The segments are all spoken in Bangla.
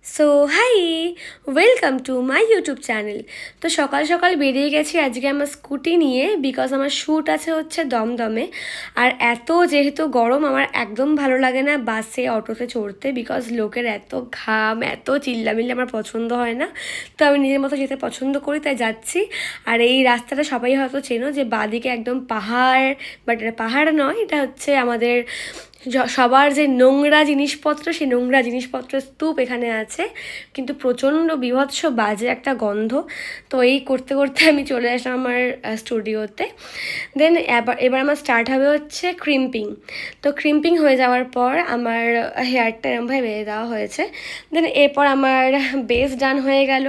So hi, welcome to my YouTube channel. তো সকাল সকাল বেরিয়ে গেছি আজকে আমার স্কুটি নিয়ে, বিকজ আমার শ্যুট আছে হচ্ছে দমদমে। আর যেহেতু গরম, আমার একদম ভালো লাগে না বাসে অটোতে চড়তে, বিকজ লোকের এত ঘাম, এত চিল্লামিল্লি আমার পছন্দ হয় না। তো আমি নিজের মতো যেতে পছন্দ করি, তাই যাচ্ছি। আর এই রাস্তাটা সবাই হয়তো চেনো, যে বাদিকে একদম পাহাড়, বাট এটা পাহাড় নয়, এটা হচ্ছে আমাদের সবার যে নোংরা জিনিসপত্র, সেই নোংরা জিনিসপত্রের স্তূপ এখানে আছে, কিন্তু প্রচণ্ড বীভৎস বাজে একটা গন্ধ। তো এই করতে করতে আমি চলে আসলাম আমার স্টুডিওতে। দেন এবার আমার স্টার্ট হবে হচ্ছে ক্রিম্পিং। তো ক্রিম্পিং হয়ে যাওয়ার পর আমার হেয়ারটা এরমভাবে বেঁধে দেওয়া হয়েছে। দেন এরপর আমার বেস ডান হয়ে গেল।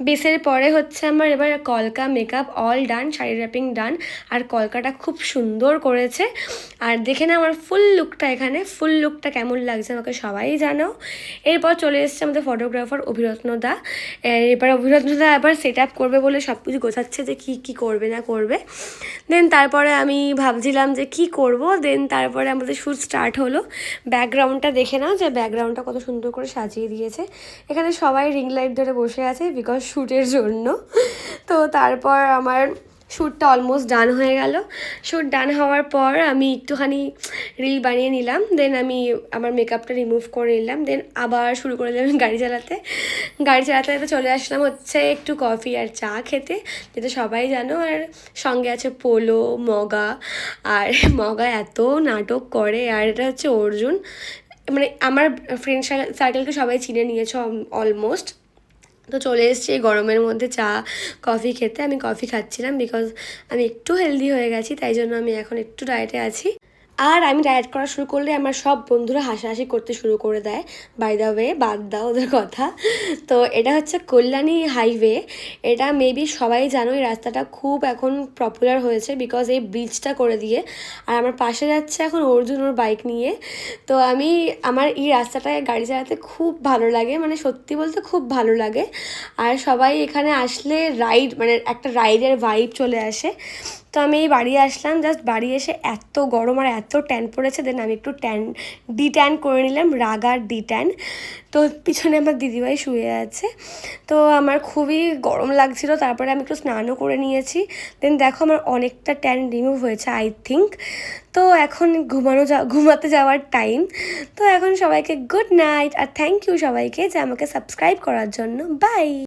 বেসের পরে হচ্ছে আমার এবার কলকা, makeup all done, sari wrapping done. আর কলকাটা খুব সুন্দর করেছে। আর দেখে না আমার ফুল লুকটা কেমন লাগছে আমাকে সবাই জানো। এরপর চলে এসেছে আমাদের ফটোগ্রাফার অভিরত্ন দা। এবার অভিরত্ন দা আবার সেট আপ করবে বলে সব কিছু গোছাচ্ছে, যে কী করবে না করবে। দেন তারপরে আমি ভাবছিলাম যে কি করব। দেন তারপরে আমাদের শ্যুট স্টার্ট হলো। ব্যাকগ্রাউন্ডটা দেখে নাও, যে ব্যাকগ্রাউন্ডটা কত সুন্দর করে সাজিয়ে দিয়েছে। এখানে সবাই রিং লাইট ধরে বসে আছে বিকজ শ্যুটের জন্য। তো তারপর আমার শ্যুটটা অলমোস্ট ডান হয়ে গেল। শ্যুট ডান হওয়ার পর আমি একটুখানি রিল বানিয়ে নিলাম। দেন আমি আমার মেকআপটা রিমুভ করে নিলাম। দেন আবার শুরু করে দিলাম গাড়ি চালাতে চালাতে চলে আসলাম হচ্ছে একটু কফি আর চা খেতে, যেটা সবাই জানো। আর সঙ্গে আছে পোলো, মগা। আর মগা এত নাটক করে, আর এটা হচ্ছে অর্জুন। মানে আমার ফ্রেন্ড সার্কেলকে সবাই চিনে নিয়েছো অলমোস্ট। তো চলে এসেছি এই গরমের মধ্যে চা কফি খেতে। আমি কফি খাচ্ছিলাম বিকজ আমি একটু হেলদি হয়ে গেছি, তাই জন্য আমি এখন একটু ডায়েটে আছি। আর আমি ডায়েট করা শুরু করলে আমার সব বন্ধুরা হাসাহাসি করতে শুরু করে দেয়। বাই দ্য ওয়ে, বাদ দাও ওদের কথা। তো এটা হচ্ছে কল্যাণী হাইওয়ে। এটা মেবি সবাই জানো, এই রাস্তাটা খুব এখন পপুলার হয়েছে বিকজ এই ব্রিজটা করে দিয়ে। আর আমার পাশে যাচ্ছে এখন অর্জুন ওর বাইক নিয়ে। তো আমার এই রাস্তাটায় গাড়ি চালাতে খুব ভালো লাগে, মানে সত্যি বলতে খুব ভালো লাগে। আর সবাই এখানে আসলে মানে একটা রাইডের ভাইব চলে আসে। তো আমি এই বাড়ি আসলাম, জাস্ট বাড়ি এসে এত গরম আর এত ট্যান পড়েছে। দেন আমি একটু ডিট্যান করে নিলাম, রাগার ডিট্যান। তো পিছনে আমার দিদিভাই শুয়ে আছে। তো আমার খুবই গরম লাগছিল, তারপরে আমি একটু স্নানও করে নিয়েছি। দেন দেখো আমার অনেকটা ট্যান রিমুভ হয়েছে আই থিঙ্ক। তো এখন ঘুমাতে যাওয়ার টাইম। তো এখন সবাইকে গুড নাইট, আর থ্যাংক ইউ সবাইকে যে আমাকে সাবস্ক্রাইব করার জন্য। বাই।